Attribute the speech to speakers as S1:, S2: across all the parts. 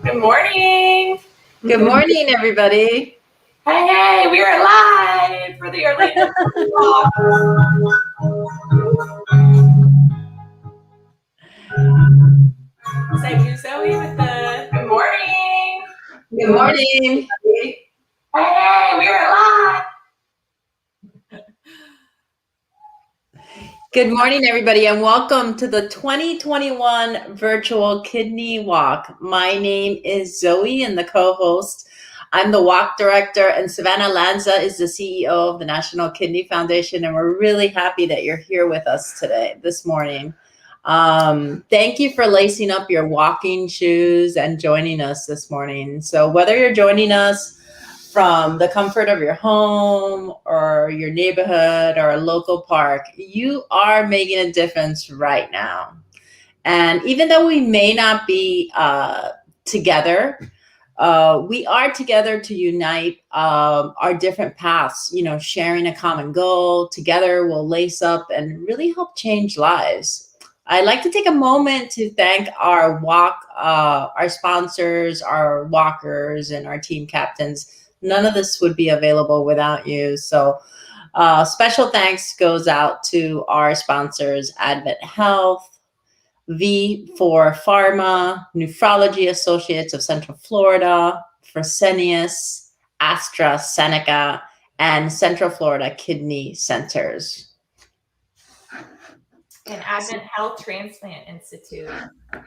S1: Good morning.
S2: Good morning, everybody.
S1: Hey, we are live for the Orlando Walk. Thank you, Zoe, with the good morning.
S2: Good morning.
S1: Hey, we are live.
S2: Good morning, everybody, and welcome to the 2021 Virtual Kidney Walk. My name is Zoe, and the co-host. I'm the walk director, and Savannah Lanza is the CEO of the National Kidney Foundation, and we're really happy that you're here with us this morning. Thank you for lacing up your walking shoes and joining us this morning. So whether you're joining us from the comfort of your home or your neighborhood or a local park, you are making a difference right now. And even though we may not be together, we are together to unite our different paths, sharing a common goal. Together we'll lace up and really help change lives. I'd like to take a moment to thank our sponsors, our walkers, and our team captains. None of this would be available without you. So special thanks goes out to our sponsors, Advent Health, V for Pharma, Nephrology Associates of Central Florida, Fresenius, AstraZeneca, and Central Florida Kidney Centers.
S1: And Advent Health Transplant Institute.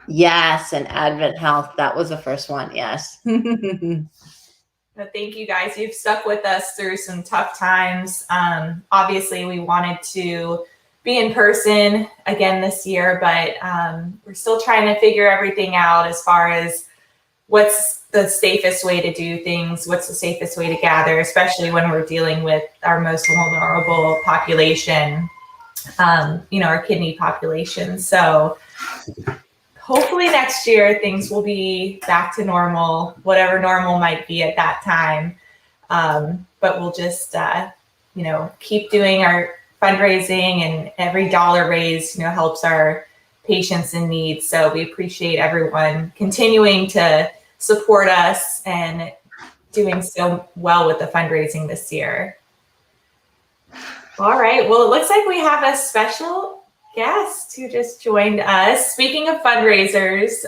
S2: Yes, and Advent Health. That was the first one, yes.
S1: But thank you guys. You've stuck with us through some tough times. Obviously, we wanted to be in person again this year, but we're still trying to figure everything out as far as what's the safest way to do things, what's the safest way to gather, especially when we're dealing with our most vulnerable population, our kidney population. So hopefully next year things will be back to normal, whatever normal might be at that time. But we'll just, keep doing our fundraising, and every dollar raised, helps our patients in need. So we appreciate everyone continuing to support us and doing so well with the fundraising this year. All right. Well, it looks like we have a special guest who just joined us. Speaking of fundraisers,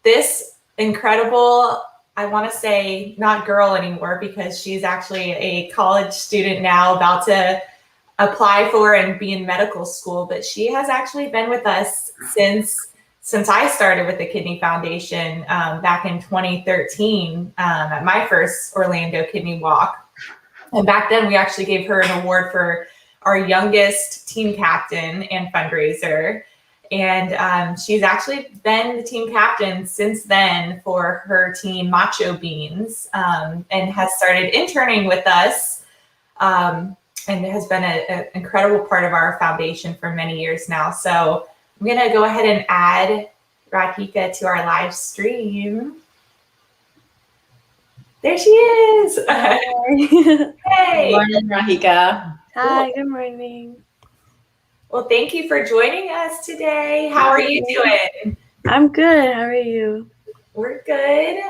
S1: this incredible, I want to say not girl anymore, because she's actually a college student now about to apply for and be in medical school, but she has actually been with us since I started with the Kidney Foundation back in 2013 at my first Orlando Kidney Walk. And back then we actually gave her an award for our youngest team captain and fundraiser. And she's actually been the team captain since then for her team Macho Beans, and has started interning with us and has been an incredible part of our foundation for many years now. So I'm going to go ahead and add Radhika to our live stream. There she is.
S2: Hi.
S1: Hey.
S2: Good morning, Rahika.
S3: Hi, good morning.
S1: Well, thank you for joining us today. How are you doing?
S3: I'm good. How are you?
S1: We're good.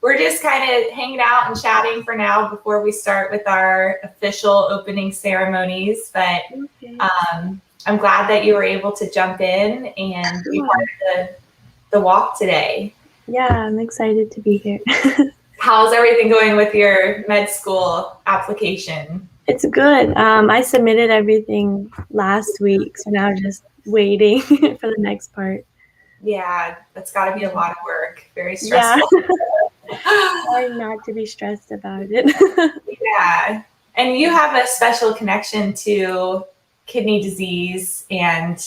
S1: We're just kind of hanging out and chatting for now before we start with our official opening ceremonies. But
S3: Okay.
S1: I'm glad that you were able to jump in and be part of the walk today.
S3: Yeah, I'm excited to be here.
S1: How's everything going with your med school application?
S3: It's good. I submitted everything last week, so now just waiting for the next part.
S1: Yeah, that's got to be a lot of work. Very stressful.
S3: Trying not to be stressed about it.
S1: Yeah. And you have a special connection to kidney disease and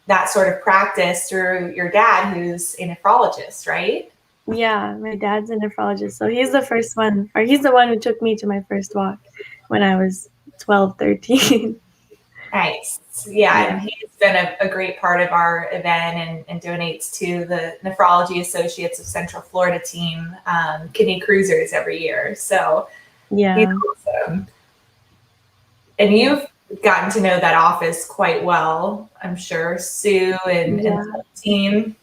S1: that sort of practice through your dad, who's a nephrologist, right?
S3: Yeah, my dad's a nephrologist, so he's the first one, or he's the one who took me to my first walk when I was 12, 13.
S1: Nice. Yeah, and he's been a great part of our event and donates to the Nephrology Associates of Central Florida team, Kidney Cruisers, every year. So
S3: Yeah.
S1: he's awesome. And you've gotten to know that office quite well, I'm sure, Sue and the team.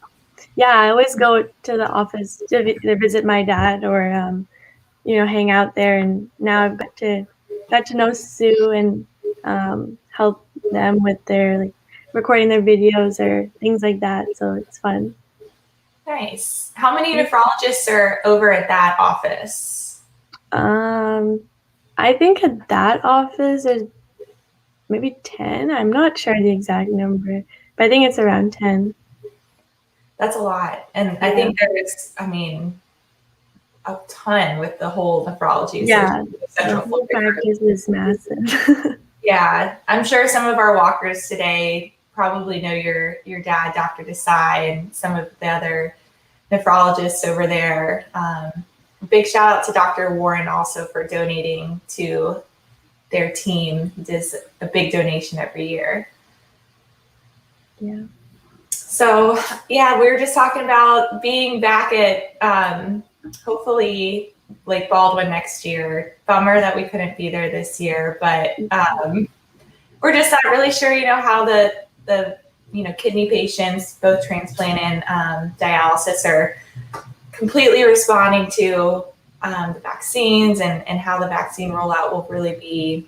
S3: Yeah, I always go to the office to visit my dad or, hang out there. And now I've got to know Sue and help them with their recording their videos or things like that. So it's fun.
S1: Nice. How many nephrologists are over at that office?
S3: I think at that office there's maybe 10. I'm not sure the exact number, but I think it's around 10.
S1: That's a lot. And I think there's, a ton with the whole nephrology.
S3: Yeah, the whole practice is massive.
S1: Yeah, I'm sure some of our walkers today probably know your dad, Dr. Desai, and some of the other nephrologists over there. Big shout out to Dr. Warren also for donating to their team. He does a big donation every year.
S3: Yeah.
S1: So yeah, we were just talking about being back at hopefully Lake Baldwin next year. Bummer that we couldn't be there this year, but we're just not really sure, how the kidney patients, both transplant and dialysis, are completely responding to the vaccines and how the vaccine rollout will really be,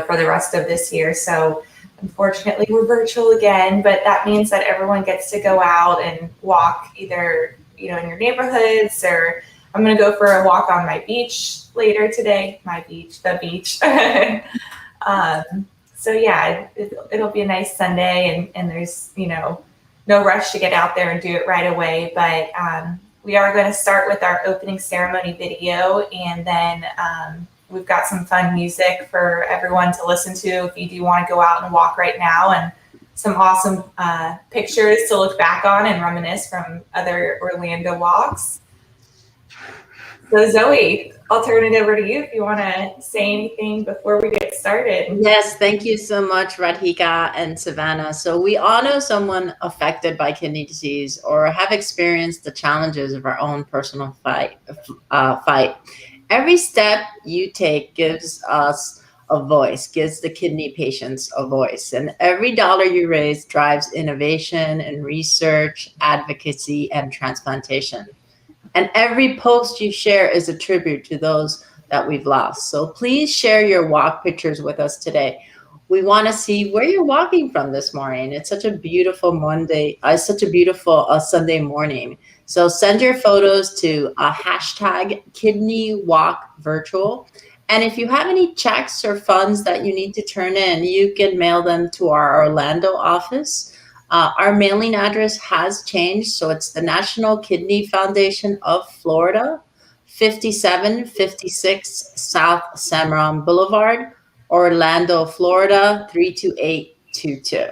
S1: for the rest of this year. So unfortunately, we're virtual again, but that means that everyone gets to go out and walk either, in your neighborhoods, or I'm going to go for a walk on my beach later today. The beach. So yeah, it'll be a nice Sunday, and there's, no rush to get out there and do it right away. But we are going to start with our opening ceremony video, and then we've got some fun music for everyone to listen to if you do want to go out and walk right now, and some awesome pictures to look back on and reminisce from other Orlando walks. So Zoe, I'll turn it over to you if you want to say anything before we get started.
S2: Yes, thank you so much, Radhika and Savannah. So we all know someone affected by kidney disease or have experienced the challenges of our own personal fight. Every step you take gives us a voice, gives the kidney patients a voice. And every dollar you raise drives innovation and research, advocacy, and transplantation. And every post you share is a tribute to those that we've lost. So please share your walk pictures with us today. We want to see where you're walking from this morning. It's such a beautiful Sunday morning. So send your photos to hashtag #KidneyWalkVirtual. And if you have any checks or funds that you need to turn in, you can mail them to our Orlando office. Our mailing address has changed, so it's the National Kidney Foundation of Florida, 5756 South Cimarron Boulevard, Orlando, Florida, 32822.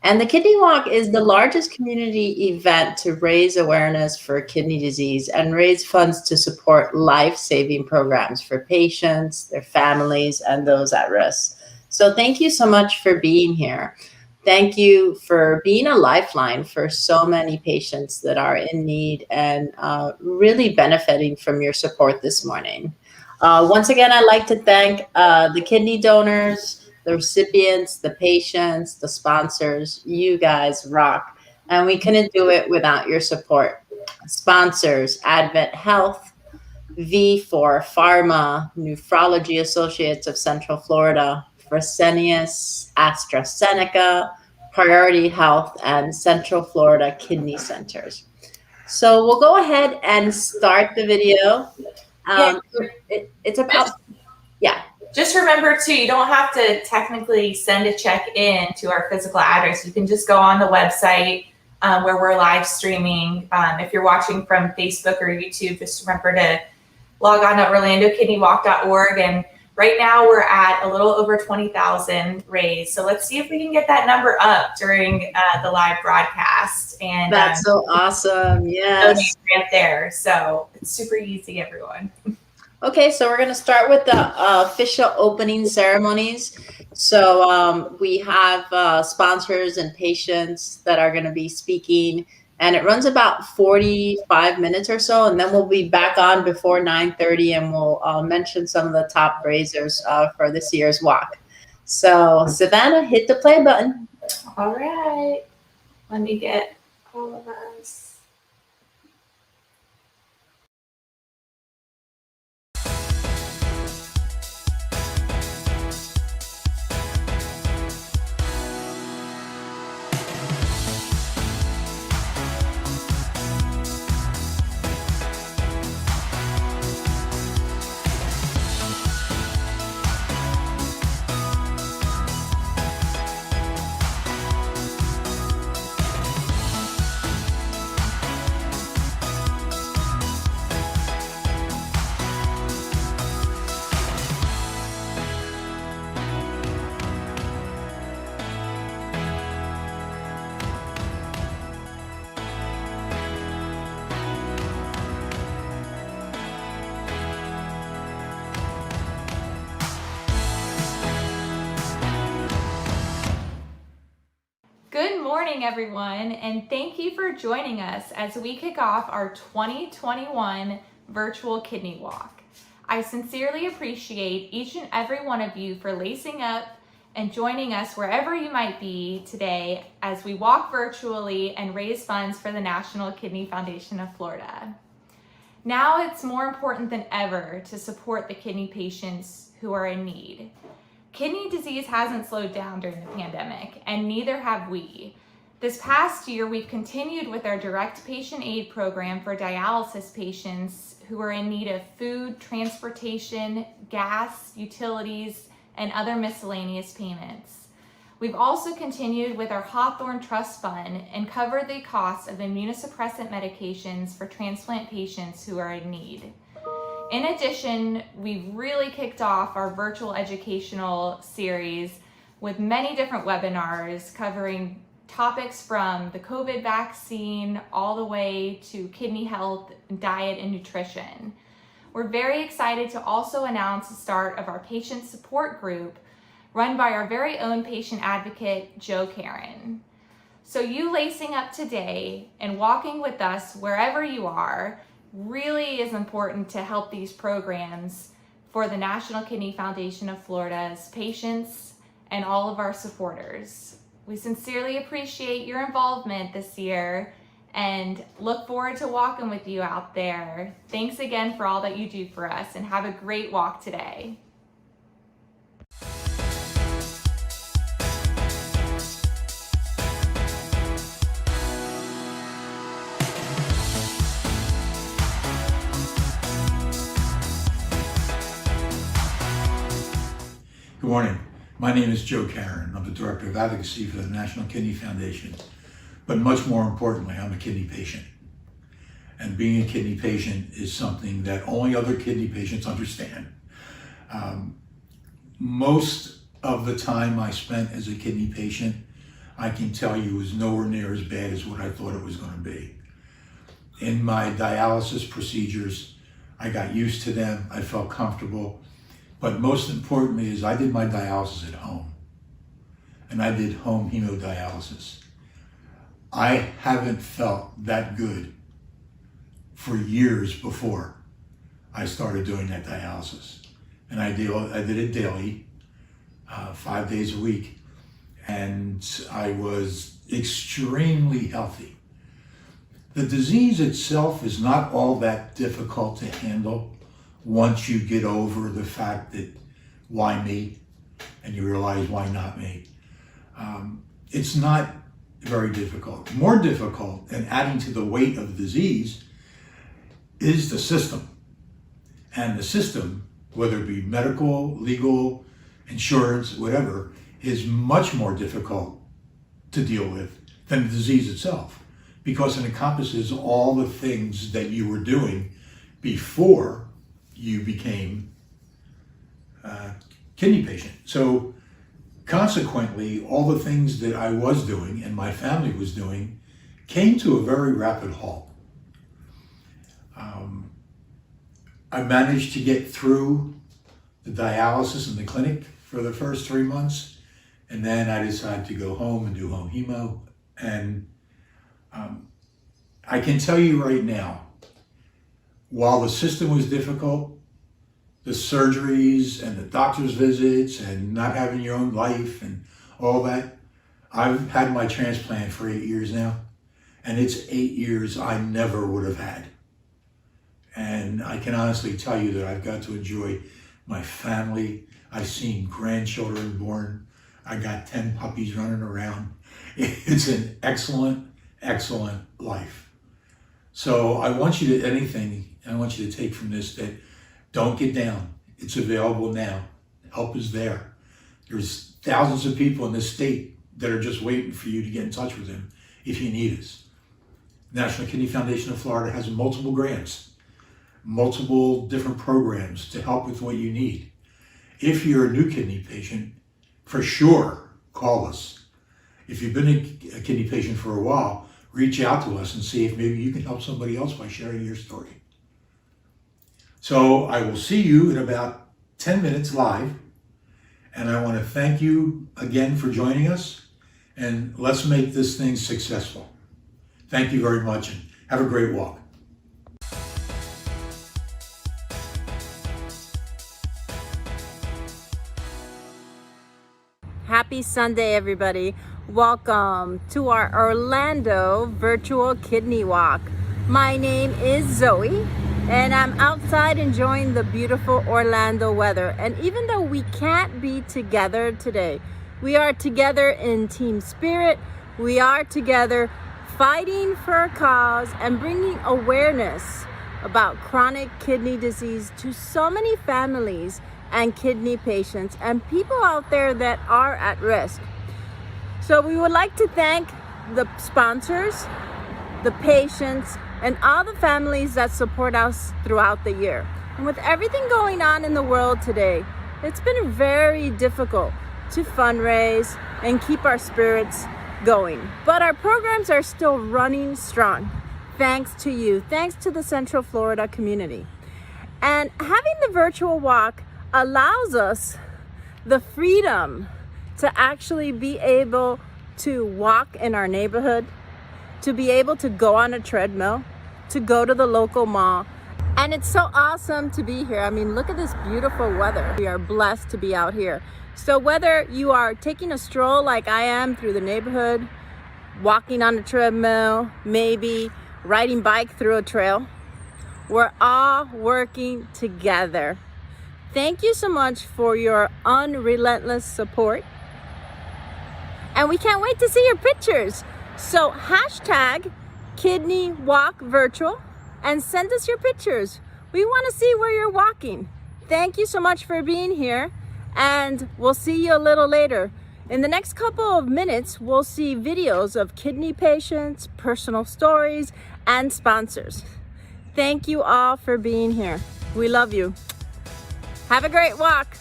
S2: And the Kidney Walk is the largest community event to raise awareness for kidney disease and raise funds to support life-saving programs for patients, their families, and those at risk. So thank you so much for being here. Thank you for being a lifeline for so many patients that are in need and really benefiting from your support this morning. Once again, I'd like to thank the kidney donors, the recipients, the patients, the sponsors. You guys rock. And we couldn't do it without your support. Sponsors, Advent Health, V4 Pharma, Nephrology Associates of Central Florida, Fresenius, AstraZeneca, Priority Health, and Central Florida Kidney Centers. So we'll go ahead and start the video. It's about, yeah.
S1: Just remember too, you don't have to technically send a check in to our physical address. You can just go on the website where we're live streaming. If you're watching from Facebook or YouTube, just remember to log on to orlandokidneywalk.org. And right now we're at a little over 20,000 raised. So let's see if we can get that number up during the live broadcast. And
S2: that's so awesome. Yes.
S1: Right there. So it's super easy, everyone.
S2: Okay, so we're going to start with the official opening ceremonies. So we have sponsors and patients that are going to be speaking, and it runs about 45 minutes or so, and then we'll be back on before 9:30, and we'll mention some of the top raisers for this year's walk. So Savannah, hit the play button.
S1: All right. Let me get all of us. Good morning, everyone, and thank you for joining us as we kick off our 2021 virtual kidney walk. I sincerely appreciate each and every one of you for lacing up and joining us wherever you might be today as we walk virtually and raise funds for the National Kidney Foundation of Florida. Now it's more important than ever to support the kidney patients who are in need. Kidney disease hasn't slowed down during the pandemic, and neither have we. This past year, we've continued with our direct patient aid program for dialysis patients who are in need of food, transportation, gas, utilities, and other miscellaneous payments. We've also continued with our Hawthorne Trust Fund and covered the cost of immunosuppressant medications for transplant patients who are in need. In addition, we've really kicked off our virtual educational series with many different webinars covering topics from the COVID vaccine all the way to kidney health, diet, and nutrition. We're very excited to also announce the start of our patient support group run by our very own patient advocate, Joe Karen. So you lacing up today and walking with us wherever you are really is important to help these programs for the National Kidney Foundation of Florida's patients and all of our supporters. We sincerely appreciate your involvement this year and look forward to walking with you out there. Thanks again for all that you do for us, and have a great walk today.
S4: Good morning. My name is Joe Karen. I'm the Director of Advocacy for the National Kidney Foundation. But much more importantly, I'm a kidney patient. And being a kidney patient is something that only other kidney patients understand. Most of the time I spent as a kidney patient, I can tell you was nowhere near as bad as what I thought it was going to be. In my dialysis procedures, I got used to them, I felt comfortable, but most importantly is I did my dialysis at home, and I did home hemodialysis. I haven't felt that good for years before I started doing that dialysis. And I did it daily, 5 days a week, and I was extremely healthy. The disease itself is not all that difficult to handle once you get over the fact that why me, and you realize why not me. It's not very difficult. More difficult, and adding to the weight of the disease, is the system. And the system, whether it be medical, legal, insurance, whatever, is much more difficult to deal with than the disease itself, because it encompasses all the things that you were doing before you became a kidney patient. So consequently, all the things that I was doing and my family was doing came to a very rapid halt. I managed to get through the dialysis in the clinic for the first 3 months, and then I decided to go home and do home hemo. And I can tell you right now, while the system was difficult, the surgeries and the doctor's visits and not having your own life and all that, I've had my transplant for 8 years now, and it's 8 years I never would have had. And I can honestly tell you that I've got to enjoy my family. I've seen grandchildren born. I got 10 puppies running around. It's an excellent, excellent life. So I want you to take from this that don't get down. It's available now. Help is there. There's thousands of people in this state that are just waiting for you to get in touch with them if you need us. National Kidney Foundation of Florida has multiple grants, multiple different programs to help with what you need. If you're a new kidney patient, for sure, call us. If you've been a kidney patient for a while, reach out to us and see if maybe you can help somebody else by sharing your story. So I will see you in about 10 minutes live, and I want to thank you again for joining us, and let's make this thing successful. Thank you very much, and have a great walk.
S2: Happy Sunday, everybody. Welcome to our Orlando virtual kidney walk. My name is Zoe, and I'm outside enjoying the beautiful Orlando weather. And even though we can't be together today, we are together in team spirit. We are together fighting for a cause and bringing awareness about chronic kidney disease to so many families and kidney patients and people out there that are at risk. So we would like to thank the sponsors, the patients, and all the families that support us throughout the year. And with everything going on in the world today, it's been very difficult to fundraise and keep our spirits going. But our programs are still running strong, thanks to you, thanks to the Central Florida community. And having the virtual walk allows us the freedom to actually be able to walk in our neighborhood, to be able to go on a treadmill, to go to the local mall. And it's so awesome to be here. I mean, look at this beautiful weather. We are blessed to be out here. So whether you are taking a stroll like I am through the neighborhood, walking on a treadmill, maybe riding bike through a trail, we're all working together. Thank you so much for your unrelentless support. And we can't wait to see your pictures. So hashtag Kidney Walk Virtual and send us your pictures. We want to see where you're walking. Thank you so much for being here, and we'll see you a little later. In the next couple of minutes, we'll see videos of kidney patients, personal stories, and sponsors. Thank you all for being here. We love you. Have a great walk.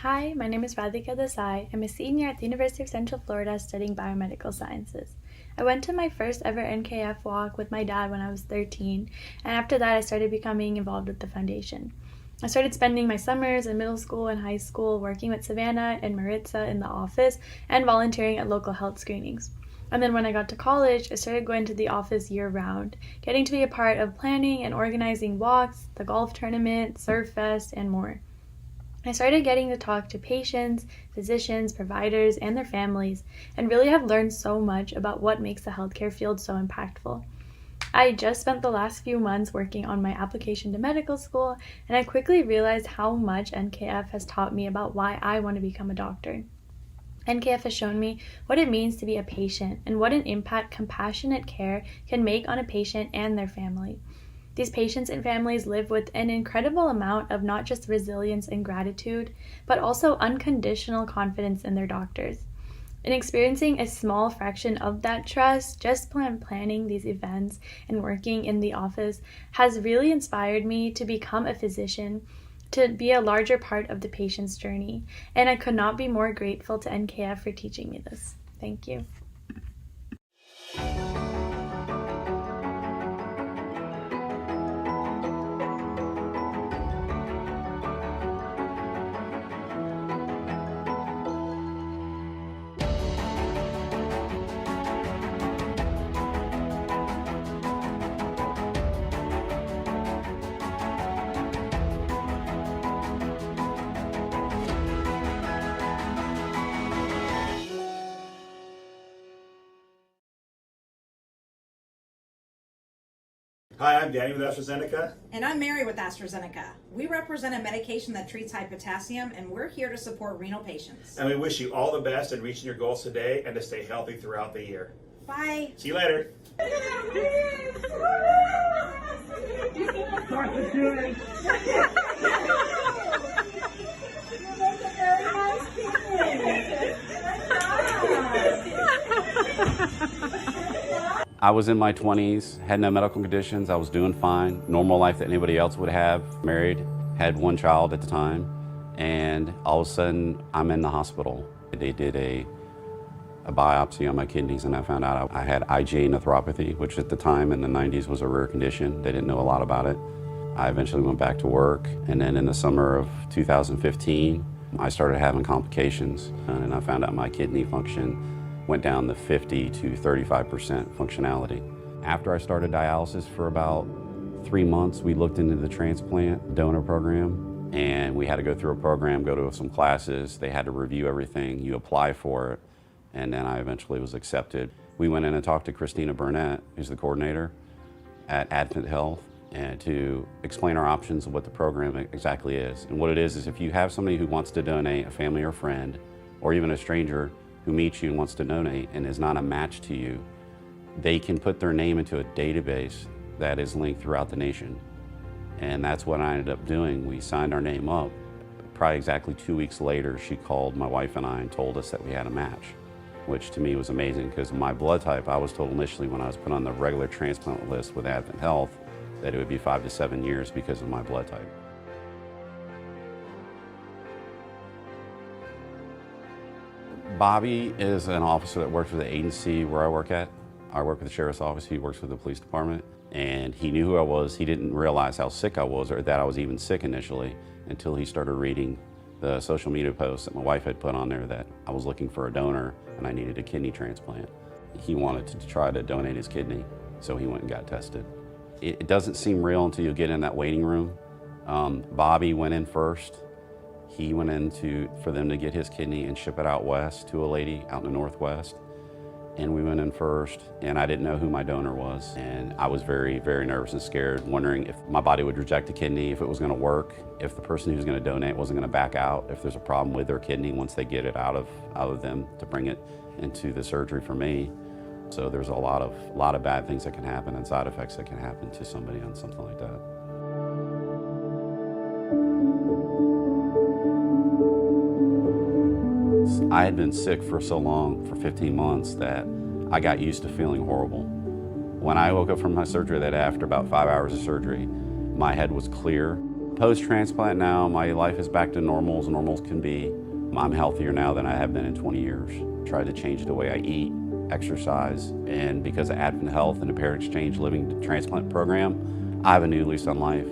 S3: Hi, my name is Radhika Desai. I'm a senior at the University of Central Florida studying biomedical sciences. I went to my first ever NKF walk with my dad when I was 13, and after that I started becoming involved with the foundation. I started spending my summers in middle school and high school working with Savannah and Maritza in the office and volunteering at local health screenings. And then when I got to college, I started going to the office year-round, getting to be a part of planning and organizing walks, the golf tournament, Surf Fest, and more. I started getting to talk to patients, physicians, providers, and their families, and really have learned so much about what makes the healthcare field so impactful. I just spent the last few months working on my application to medical school, and I quickly realized how much NKF has taught me about why I want to become a doctor. NKF has shown me what it means to be a patient and what an impact compassionate care can make on a patient and their family. These patients and families live with an incredible amount of not just resilience and gratitude, but also unconditional confidence in their doctors. In experiencing a small fraction of that trust, just planning these events and working in the office has really inspired me to become a physician, to be a larger part of the patient's journey. And I could not be more grateful to NKF for teaching me this. Thank you.
S5: Hi, I'm Danny with AstraZeneca.
S6: And I'm Mary with AstraZeneca. We represent a medication that treats high potassium, and we're here to support renal patients.
S5: And we wish you all the best in reaching your goals today and to stay healthy throughout the year.
S6: Bye.
S5: See you later.
S7: I was in my 20s, had no medical conditions, I was doing fine, normal life that anybody else would have, married, had one child at the time, and all of a sudden I'm in the hospital. They did a biopsy on my kidneys and I found out I had IgA nephropathy, which at the time in the 90s was a rare condition. They didn't know a lot about it. I eventually went back to work, and then in the summer of 2015, I started having complications, and I found out my kidney function went down to 50 to 35% functionality. After I started dialysis for about 3 months, we looked into the transplant donor program, and we had to go through a program, go to some classes. They had to review everything, you apply for it, and then I eventually was accepted. We went in and talked to Christina Burnett, who's the coordinator at Advent Health, and to explain our options of what the program exactly is. And what it is if you have somebody who wants to donate, a family or friend, or even a stranger who meets you and wants to donate and is not a match to you, they can put their name into a database that is linked throughout the nation. And that's what I ended up doing. We signed our name up. Probably exactly 2 weeks later, she called my wife and I and told us that we had a match, which to me was amazing because my blood type, I was told initially when I was put on the regular transplant list with Advent Health that it would be 5 to 7 years because of my blood type. Bobby is an officer that works for the agency where I work at. I work with the sheriff's office, he works with the police department, and he knew who I was. He didn't realize how sick I was or that I was even sick initially until he started reading the social media posts that my wife had put on there that I was looking for a donor and I needed a kidney transplant. He wanted to try to donate his kidney, so he went and got tested. It doesn't seem real until you get in that waiting room. Bobby went in first. He went in for them to get his kidney and ship it out west to a lady out in the Northwest. And we went in first, and I didn't know who my donor was. And I was very, very nervous and scared, wondering if my body would reject a kidney, if it was gonna work, if the person who was gonna donate wasn't gonna back out, if there's a problem with their kidney once they get it out of them to bring it into the surgery for me. So there's a lot of bad things that can happen and side effects that can happen to somebody on something like that. I had been sick for so long, for 15 months, that I got used to feeling horrible. When I woke up from my surgery that day, after about 5 hours of surgery, my head was clear, post-transplant now, my life is back to normal as normal can be. I'm healthier now than I have been in 20 years. Tried to change the way I eat, exercise, and because of Advent Health and the Parent Exchange Living Transplant Program, I have a new lease on life.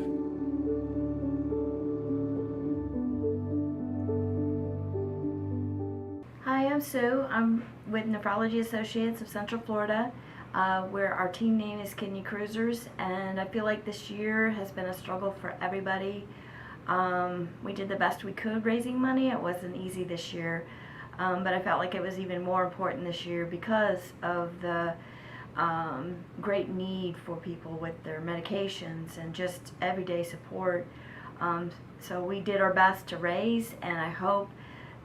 S8: Hi, I'm Sue. I'm with Nephrology Associates of Central Florida, where our team name is Kidney Cruisers, and I feel like this year has been a struggle for everybody. We did the best we could raising money. It wasn't easy this year, but I felt like it was even more important this year because of the great need for people with their medications and just everyday support. So we did our best to raise, and I hope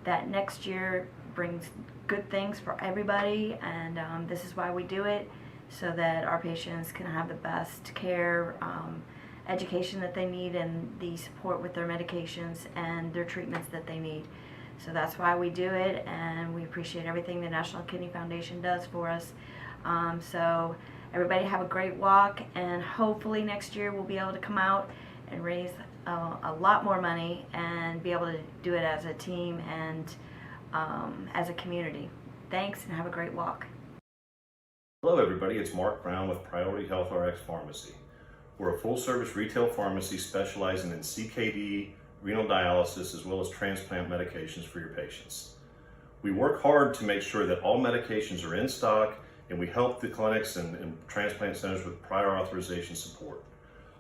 S8: that next year brings good things for everybody, and this is why we do it, so that our patients can have the best care, education that they need, and the support with their medications and their treatments that they need. So that's why we do it, and we appreciate everything the National Kidney Foundation does for us. So everybody have a great walk, and hopefully next year we'll be able to come out and raise a lot more money and be able to do it as a team and as a community. Thanks, and have a great walk.
S9: Hello everybody, it's Mark Brown with Priority Health RX Pharmacy. We're a full-service retail pharmacy specializing in CKD, renal dialysis, as well as transplant medications for your patients. We work hard to make sure that all medications are in stock, and we help the clinics and transplant centers with prior authorization support.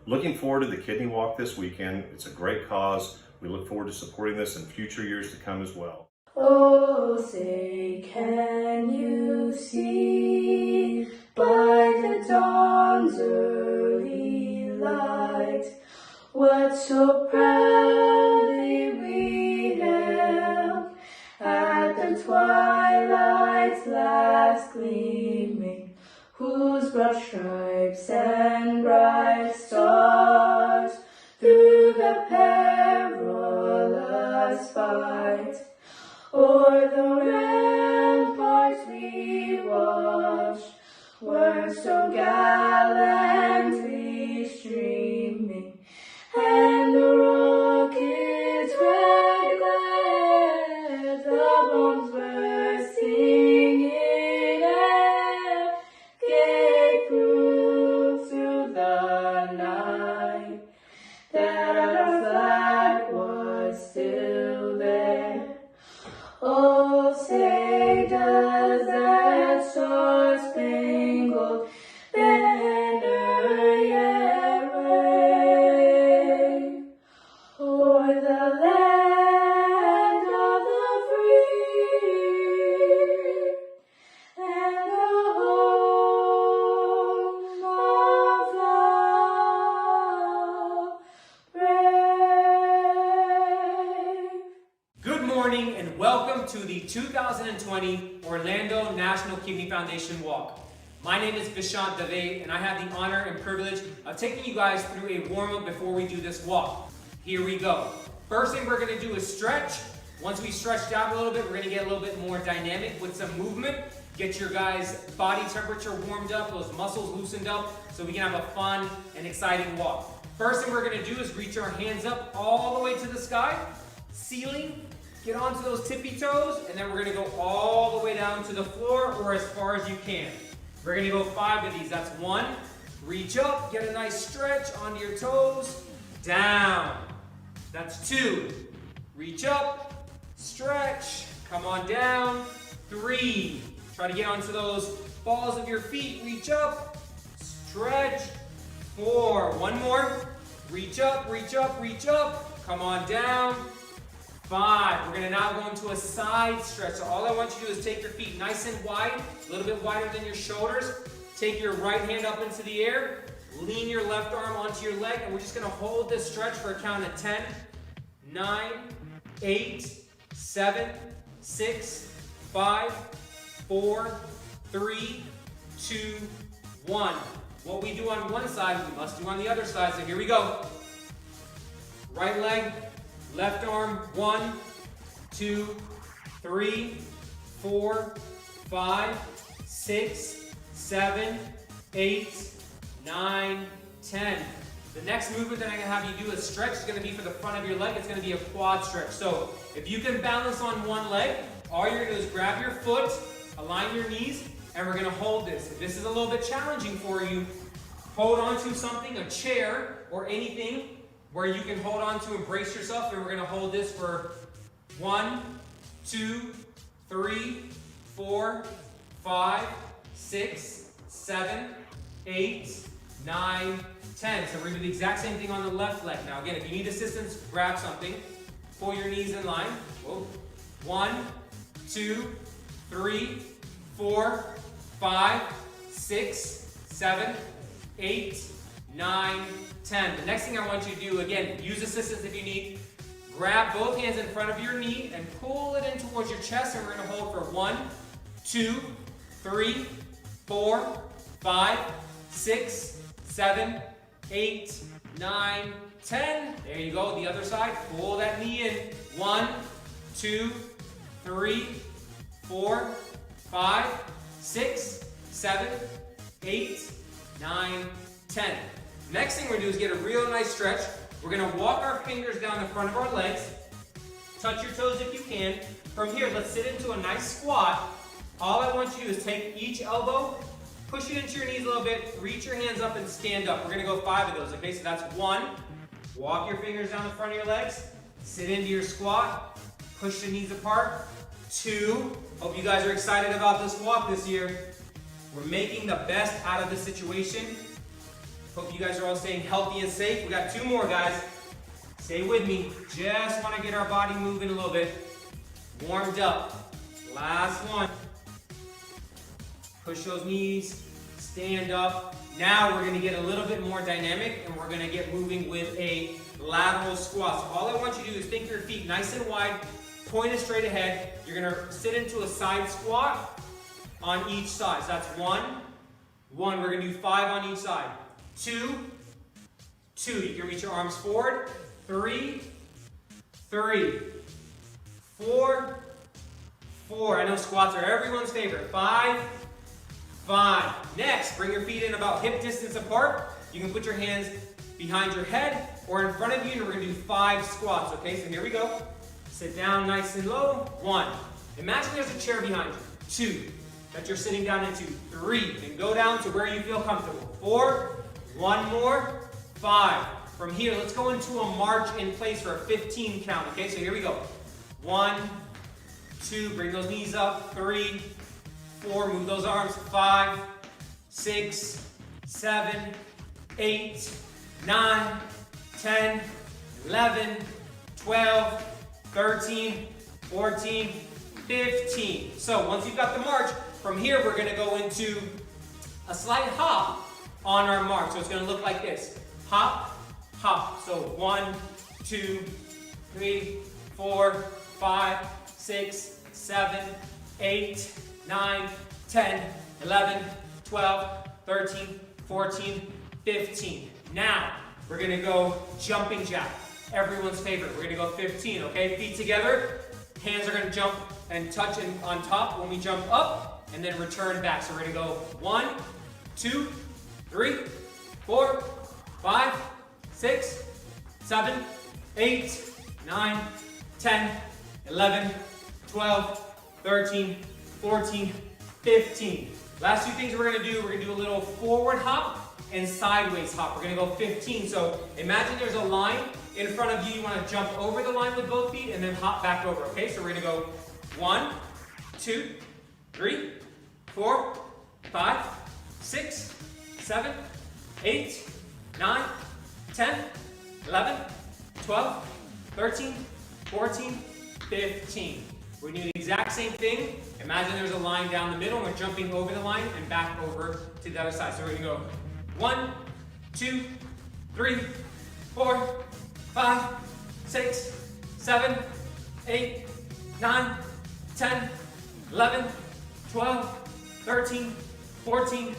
S9: Looking forward to the Kidney Walk this weekend. It's a great cause. We look forward to supporting this in future years to come as well.
S10: Oh, say, can you see by the dawn's early light what so proudly we hailed at the twilight's last gleaming, whose broad stripes and bright stars through the perilous fight o'er the ramparts we watched were so gallantly streaming, and the rocket's red glare, the bombs bursting in air, gave proof through the night that our flag was still there. Oh, say, does that star-spangled banner yet wave o'er the land of the free and the home of the brave?
S11: Good morning and welcome to the 2020 Orlando National Kidney Foundation Walk. My name is Vishant Dave, and I have the honor and privilege of taking you guys through a warm-up before we do this walk. Here we go. First thing we're going to do is stretch. Once we stretched out a little bit, we're going to get a little bit more dynamic with some movement. Get your guys' body temperature warmed up, those muscles loosened up, so we can have a fun and exciting walk. First thing we're going to do is reach our hands up all the way to the sky, ceiling, get onto those tippy toes, and then we're going to go all the way down to the floor or as far as you can. We're going to go 5 of these. That's 1. Reach up, get a nice stretch onto your toes, down. That's 2. Reach up, stretch, come on down. 3. Try to get onto those balls of your feet. Reach up, stretch. 4. 1 more. Reach up, reach up, reach up. Come on down. 5. We're going to now go into a side stretch. So all I want you to do is take your feet nice and wide, a little bit wider than your shoulders. Take your right hand up into the air. Lean your left arm onto your leg, and we're just going to hold this stretch for a count of 10, 9, 8, 7, 6, 5, 4, 3, 2, 1. What we do on one side, we must do on the other side. So here we go. Right leg, left arm, 1, 2, 3, 4, 5, 6, 7, 8, 9, 10. The next movement that I'm gonna have you do, a stretch, is gonna be for the front of your leg. It's gonna be a quad stretch. So if you can balance on one leg, all you're gonna do is grab your foot, align your knees, and we're gonna hold this. If this is a little bit challenging for you, hold on to something, a chair or anything where you can hold on to and brace yourself, and we're gonna hold this for 1, 2, 3, 4, 5, 6, 7, 8, 9, 10. So we're gonna do the exact same thing on the left leg. Now again, if you need assistance, grab something. Pull your knees in line. Whoa. 1, 2, 3, 4, 5, 6, 7, 8, 9, 10. The next thing I want you to do, again, use assistance if you need. Grab both hands in front of your knee and pull it in towards your chest, and we're gonna hold for 1, 2, 3, 4, 5, 6, 7, 8, 9, 10. There you go. The other side. Pull that knee in. 1, 2, 3, 4, 5, 6, 7, 8, 9, 10. Next thing we're gonna do is get a real nice stretch. We're gonna walk our fingers down the front of our legs. Touch your toes if you can. From here, let's sit into a nice squat. All I want you to do is take each elbow, push it into your knees a little bit, reach your hands up and stand up. We're gonna go 5 of those, okay? So that's 1, walk your fingers down the front of your legs, sit into your squat, push the knees apart. 2, hope you guys are excited about this walk this year. We're making the best out of the situation. Hope you guys are all staying healthy and safe. We got 2 more, guys. Stay with me. Just wanna get our body moving a little bit. Warmed up. Last one. Push those knees, stand up. Now we're gonna get a little bit more dynamic, and we're gonna get moving with a lateral squat. So all I want you to do is think your feet nice and wide, pointed straight ahead. You're gonna sit into a side squat on each side. So that's 1. We're gonna do 5 on each side. 2. You can reach your arms forward. 3. 4. I know squats are everyone's favorite. 5. Next, bring your feet in about hip distance apart. You can put your hands behind your head or in front of you, and we're gonna do 5 squats, okay? So here we go. Sit down nice and low. 1. Imagine there's a chair behind you. 2, that you're sitting down into. 3, and go down to where you feel comfortable. 4, 1 more. 5. From here, let's go into a march in place for a 15 count, okay? So here we go. 1, 2, bring those knees up. 3, 4, move those arms. 5, 6, 7, 8, 9, 10, 11, 12, 13, 14, 15. So once you've got the march, from here we're gonna go into a slight hop on our march. So it's gonna look like this. Hop, hop. So 1, 2, 3, 4, 5, 6, 7, 8, 9, 10, 11, 12, 13, 14, 15. Now, we're gonna go jumping jack. Everyone's favorite. We're gonna go 15, okay? Feet together, hands are gonna jump and touch on top when we jump up, and then return back. So we're gonna go 1, 2, 3, 4, 5, 6, 7, 8, 9, 10, 11, 12, 13, 14, 15. Last 2 things we're gonna do a little forward hop and sideways hop. We're gonna go 15. So imagine there's a line in front of you. You wanna jump over the line with both feet and then hop back over, okay? So we're gonna go 1, 2, 3, 4, 5, 6, 7, 8, 9, 10, 11, 12, 13, 14, 15. We're doing the exact same thing. Imagine there's a line down the middle, and we're jumping over the line and back over to the other side. So we're gonna go 1, 2, 3, 4, 5, 6, 7, 8, 9, 10, 11, 12, 13, 14,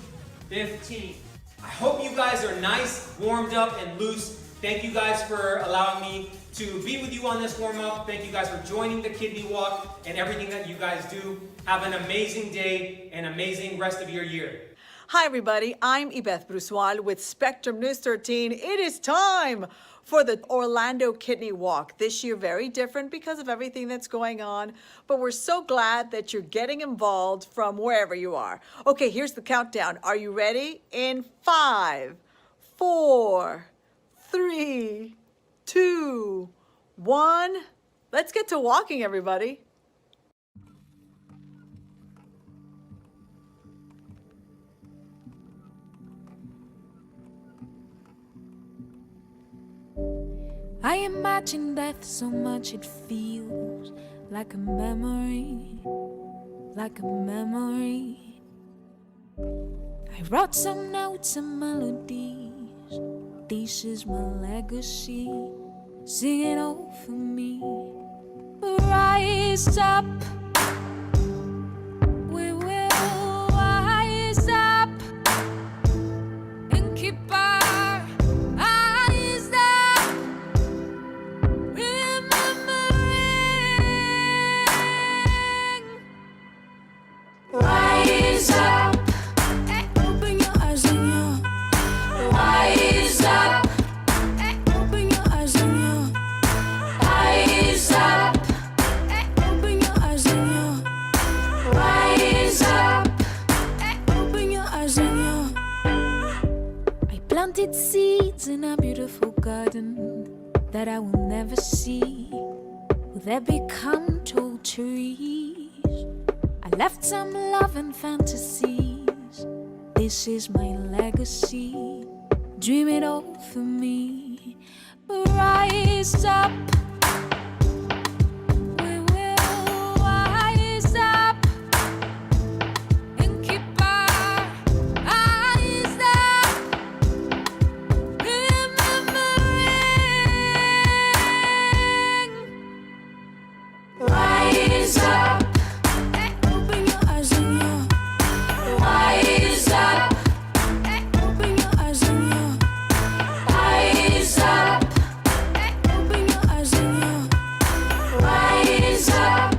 S11: 15. I hope you guys are nice, warmed up, and loose. Thank you guys for allowing me to be with you on this warm-up. Thank you guys for joining the Kidney Walk and everything that you guys do. Have an amazing day and amazing rest of your year.
S12: Hi, everybody. I'm Ibeth Brusoil with Spectrum News 13. It is time for the Orlando Kidney Walk. This year, very different because of everything that's going on, but we're so glad that you're getting involved from wherever you are. Okay, here's the countdown. Are you ready? In 5, 4, 3, 2, 1. Let's get to walking, everybody.
S10: I imagine death so much it feels like a memory, like a memory. I wrote some notes and melodies. This is my legacy. Sing it over me. Rise up. We will rise up and keep our eyes up. Rise up. Open your eyes and you. Rise up. Open your eyes and you. Rise up. Open your eyes and you. Rise up. Open your eyes and you. I planted seeds in a beautiful garden that I will never see. Will they become tall trees? I left some love and fantasies. This is my legacy. Dream it over me. Rise up. We will rise up and keep our eyes up. Remembering. Rise up. Open your eyes and you. Rise up. Open your eyes and you. Rise up. Open your eyes and you. Rise up.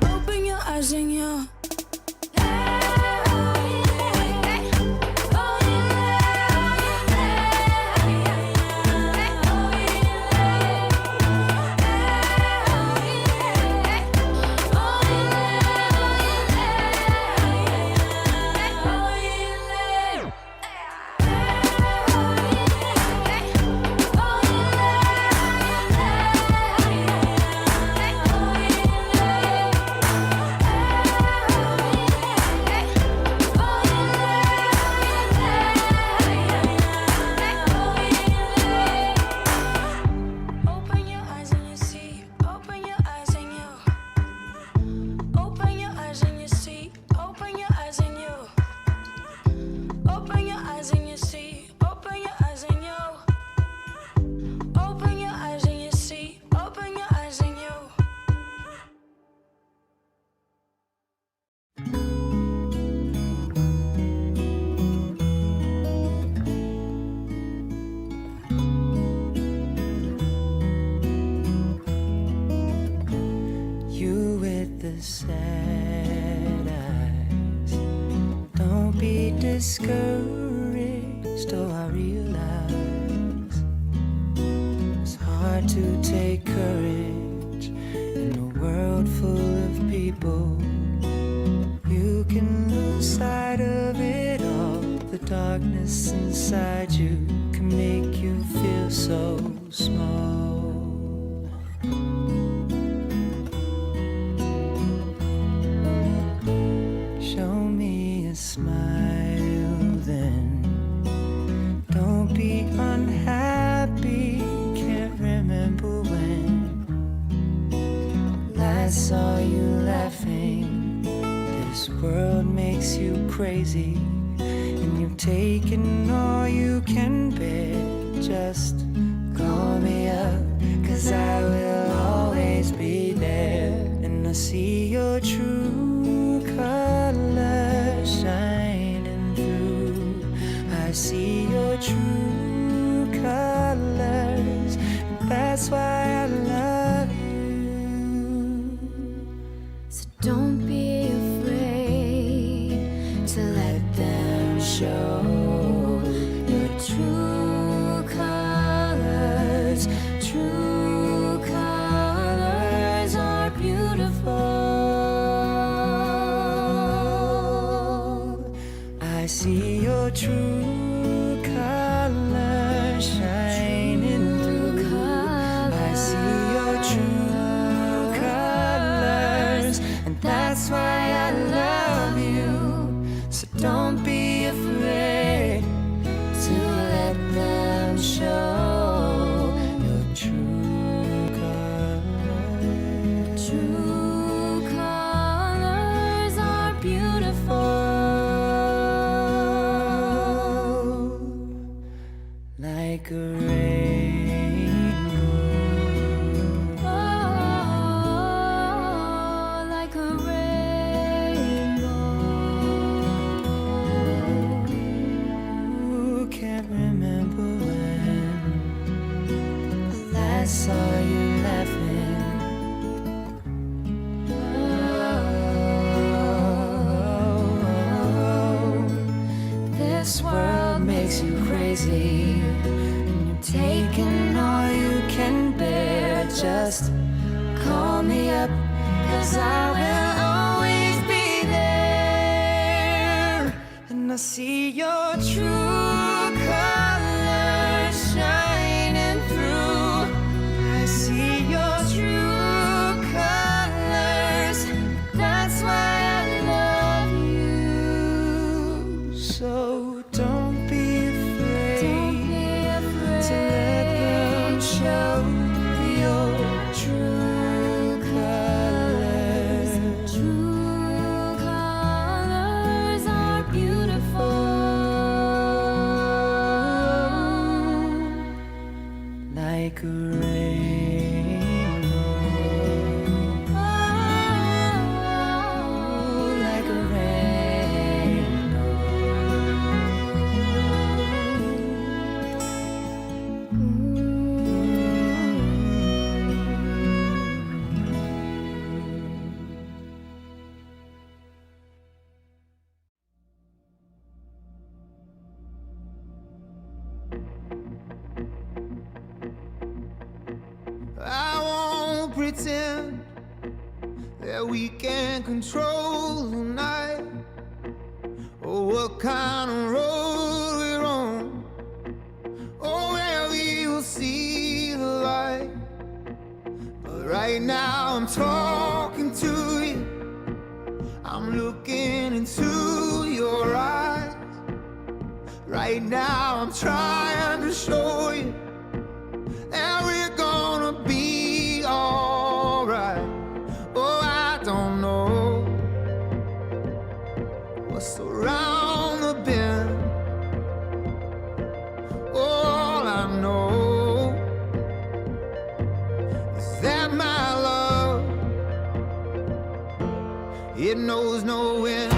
S10: Open your eyes and you. Open your eyes and you see. Open your eyes and you. Open your eyes and you see. Open your eyes and you. Open your eyes and you see. Open your eyes and you. Open your eyes and you see. Open your eyes and you.
S13: You with the sad eyes, don't be discouraged. Oh, I realize it's hard to take courage in a world full of people. You can lose sight of it all. The darkness inside you can make you feel so small. Show me a smile then. Don't be unhappy. Can't remember when last saw you laughing. This world makes you crazy, and you've taken all you can bear. Just call me up, 'cause I will always be there. And I see your true colors shining through. I see your true colors. That's why I love you. So don't be afraid to let them true colors shining through. I see your true colors, and that's why I love you. So don't be afraid to let them show your true colors. True colors are beautiful, like a rainbow. Oh, like a rainbow. Can't remember when I last saw you laughing. This world makes you crazy, and you're taking all you can bear. Just call me up, 'cause I will always be there. And I see your true colors shining through. I see your true colors. That's why I love you. So don't be afraid, to let them show your true colors. True colors are beautiful, like a rainbow. Oh, like a rainbow.
S14: I won't pretend that we can control the night, or what kind of road we're on, or where we will see the light. But right now I'm talking to you, I'm looking into your eyes. Right now I'm trying to show you that we're gonna be alright. Oh, I don't know what's around the bend. All I know is that my love, it knows no end.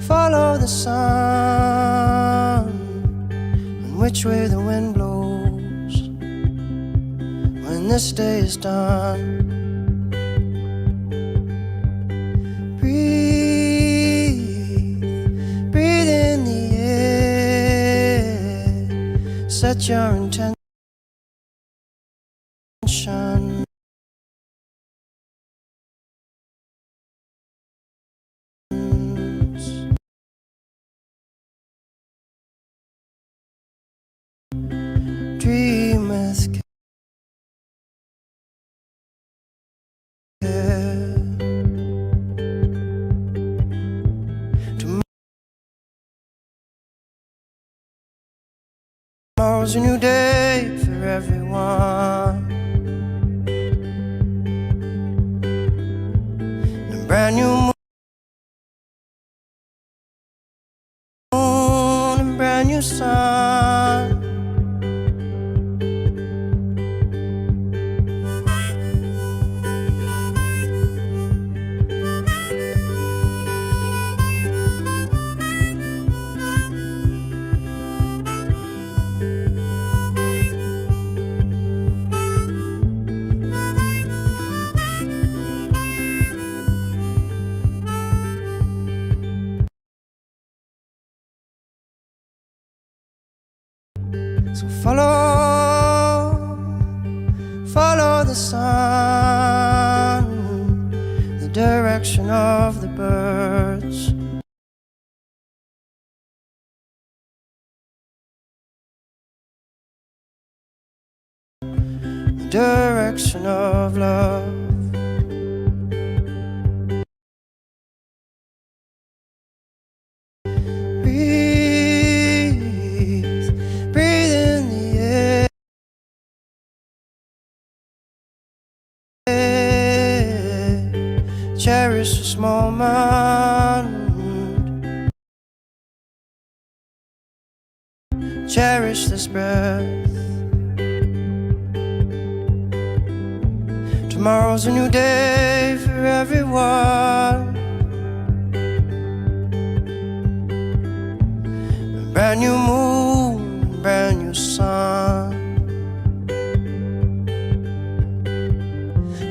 S14: Follow the sun, and which way the wind blows when this day is done. Breathe set your intention. Dream with care. Tomorrow's a new day for everyone. A brand new moon, a brand new sun. So follow the sun, the direction of the birds. The direction of love. Breathe in the air. Cherish this moment. Cherish this breath. Tomorrow's a new day for everyone. A brand new moon, a brand new sun.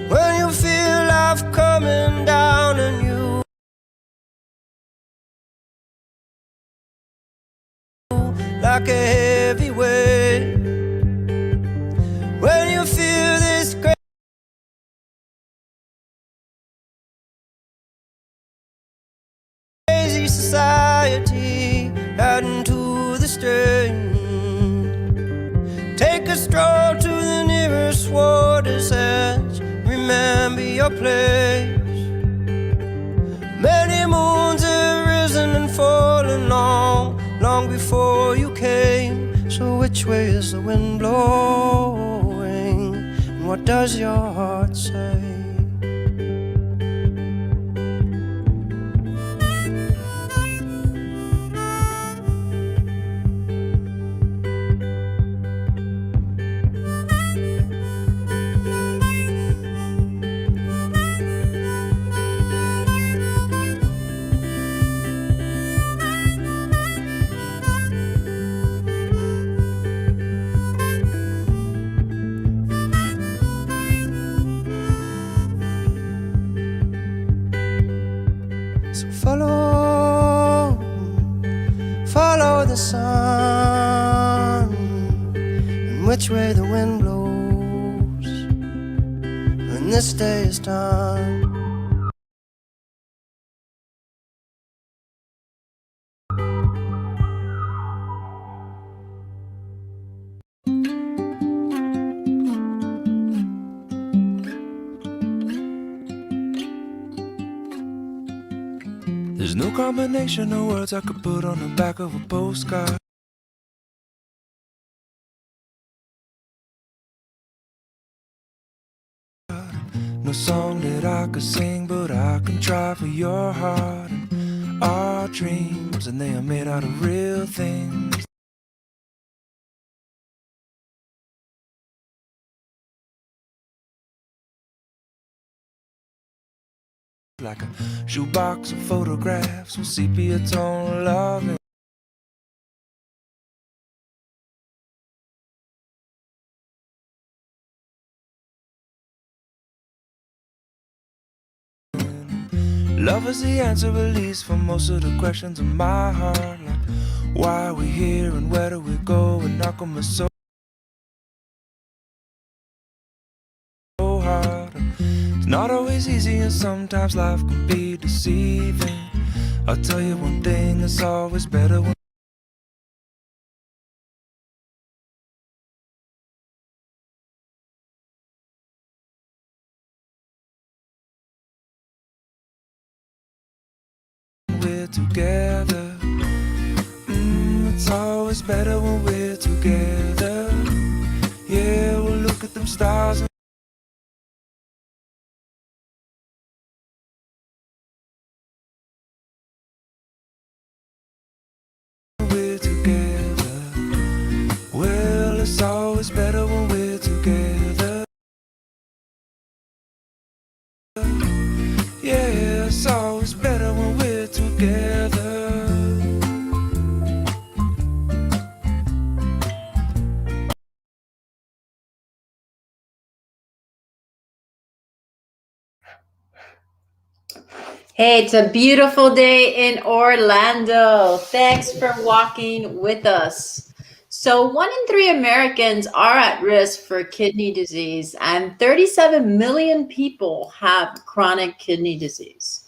S14: When you feel life coming down on you, like a heavy weight. When you feel this crazy society adding to the strain, take a stroll to the nearest water's edge. Remember your place. Many moons have risen and fallen long before you came. So which way is the wind blowing? And what does your heart say? So follow the sun, and which way the wind blows when this day is done.
S13: There's no combination of words I could put on the back of a postcard. No song that I could sing, but I can try for your heart and our dreams, and they are made out of real things. Like a shoebox of photographs with sepia tone love. Love is the answer, at least, for most of the questions in my heart. Like, Why we here and where do we go? And knock on my soul hard. It's not always easy and sometimes life can be deceiving. I'll tell you one thing, it's always better when we're together. It's always better when we're together. Yeah, we'll look at them stars and we're together. Well, it's always better when we're together. Yeah, it's always better when we're together.
S2: Hey, it's a beautiful day in Orlando. Thanks for walking with us. So, 1 in 3 Americans are at risk for kidney disease, and 37 million people have chronic kidney disease.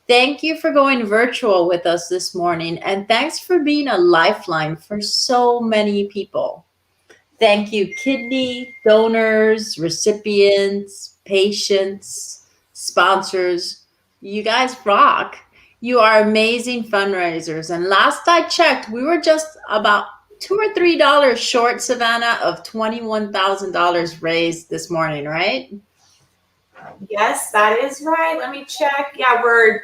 S2: Thank you for going virtual with us this morning, and thanks for being a lifeline for so many people. Thank you, kidney donors, recipients, patients, sponsors. You guys rock. You are amazing fundraisers. And last I checked, we were just about $2 or $3 short, Savannah, of $21,000 raised this morning, right?
S1: Yes, that is right. Let me check. Yeah, we're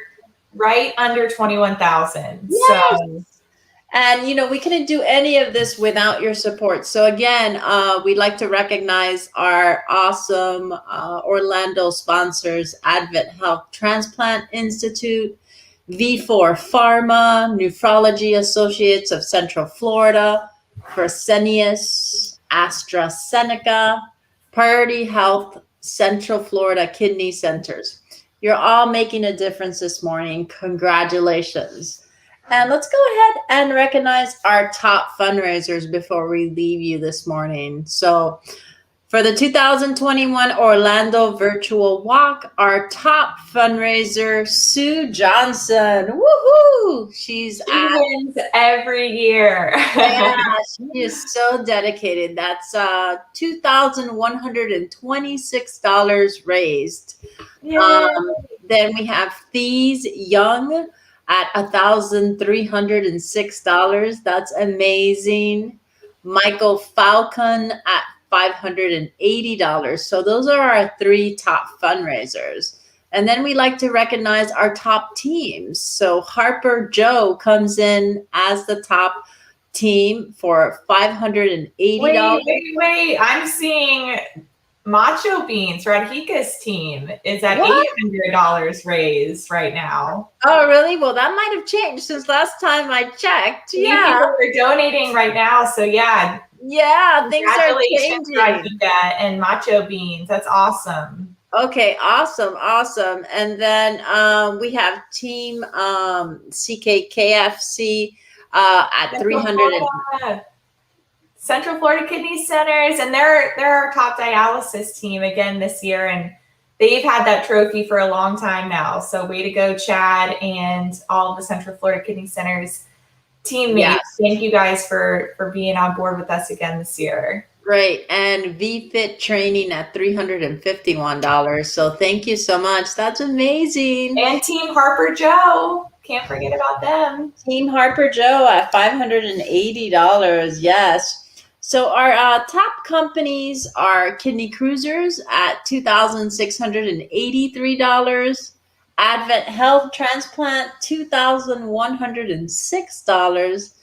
S1: right under 21,000.
S2: Yes.
S1: So
S2: And, we couldn't do any of this without your support. So again, we'd like to recognize our awesome Orlando sponsors, Advent Health Transplant Institute, V4 Pharma, Nephrology Associates of Central Florida, Fresenius, AstraZeneca, Priority Health, Central Florida Kidney Centers. You're all making a difference this morning. Congratulations. And let's go ahead and recognize our top fundraisers before we leave you this morning. So for the 2021 Orlando Virtual Walk, our top fundraiser, Sue Johnson. Woohoo! She
S1: wins every year.
S2: Yeah, she is so dedicated. That's $2,126 raised. Then we have Thies Young at $1,306. That's amazing. Michael Falcon at $580. So those are our 3 top fundraisers. And then we like to recognize our top teams. So Harper Joe comes in as the top team for $580.
S1: Wait. I'm seeing Macho Beans, Radhika's team, is at $800 raised right now.
S2: Oh, really? Well, that might have changed since last time I checked.
S1: Yeah. People are donating right now. So, yeah.
S2: Yeah, things are changing.
S1: Radhika and Macho Beans. That's awesome.
S2: Okay, awesome. And then we have Team CKKFC at 300.
S1: Central Florida Kidney Centers, and they're our top dialysis team again this year, and they've had that trophy for a long time now. So way to go, Chad, and all of the Central Florida Kidney Centers teammates.
S2: Yes.
S1: Thank you guys for being on board with us again this year.
S2: Great. And VFit training at $351. So thank you so much. That's amazing.
S1: And Team Harper Joe. Can't forget about them.
S2: Team Harper Joe at $580. Yes. So our top companies are Kidney Cruisers at $2,683. Advent Health Transplant, $2,106.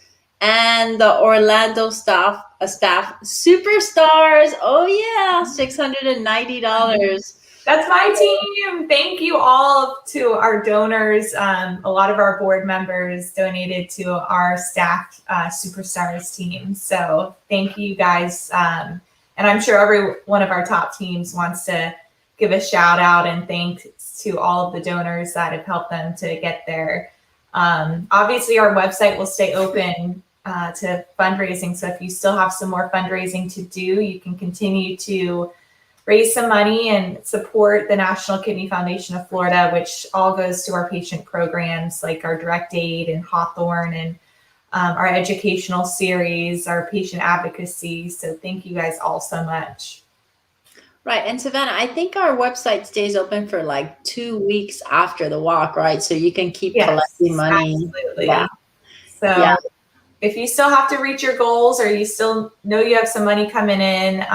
S2: And the Orlando staff Superstars, oh yeah, $690.
S1: That's my team. Thank you all to our donors. A lot of our board members donated to our staff Superstars team. So thank you guys. And I'm sure every one of our top teams wants to give a shout out and thanks to all of the donors that have helped them to get there. Obviously, our website will stay open to fundraising. So if you still have some more fundraising to do, you can continue to raise some money and support the National Kidney Foundation of Florida, which all goes to our patient programs like our Direct Aid and Hawthorne and our educational series, our patient advocacy. So thank you guys all so much.
S2: Right. And Savannah, I think our website stays open for like 2 weeks after the walk, right? So you can keep collecting money.
S1: Absolutely.
S2: Yeah.
S1: So
S2: Yeah.
S1: if you still have to reach your goals or you still know you have some money coming in,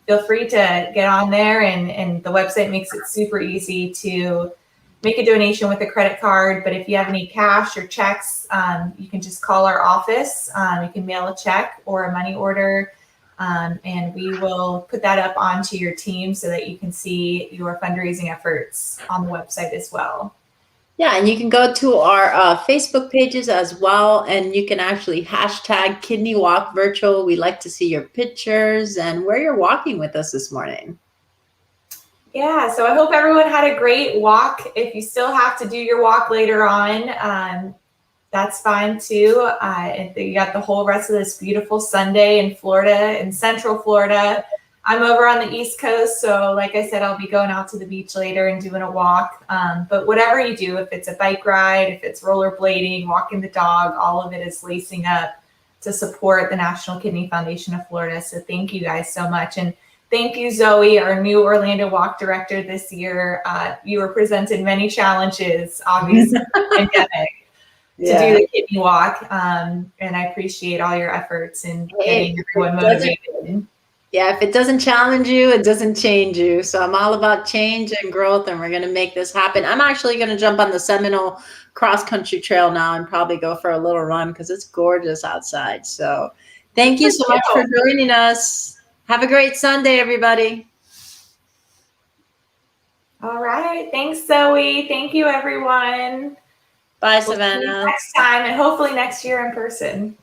S1: feel free to get on there, and the website makes it super easy to make a donation with a credit card. But if you have any cash or checks, you can just call our office. You can mail a check or a money order, and we will put that up onto your team so that you can see your fundraising efforts on the website as well.
S2: Yeah, and you can go to our Facebook pages as well, and you can actually hashtag Kidney Walk Virtual. We like to see your pictures and where you're walking with us this morning.
S1: Yeah, so I hope everyone had a great walk. If you still have to do your walk later on, that's fine too. And you got the whole rest of this beautiful Sunday in Florida, in Central Florida. I'm over on the East Coast, so like I said, I'll be going out to the beach later and doing a walk. But whatever you do, if it's a bike ride, if it's rollerblading, walking the dog, all of it is lacing up to support the National Kidney Foundation of Florida. So thank you guys so much. And thank you, Zoe, our new Orlando Walk Director this year. You were presented many challenges, obviously, pandemic, to do the kidney walk. And I appreciate all your efforts in getting everyone motivated.
S2: Yeah, if it doesn't challenge you, it doesn't change you. So I'm all about change and growth, and we're going to make this happen. I'm actually going to jump on the Seminole Cross Country Trail now and probably go for a little run because it's gorgeous outside. So thank you so much for joining us. Have a great Sunday, everybody.
S1: All right. Thanks, Zoe. Thank you, everyone.
S2: Bye,
S1: We'll see you
S2: Savannah.
S1: next time, and hopefully next year in person.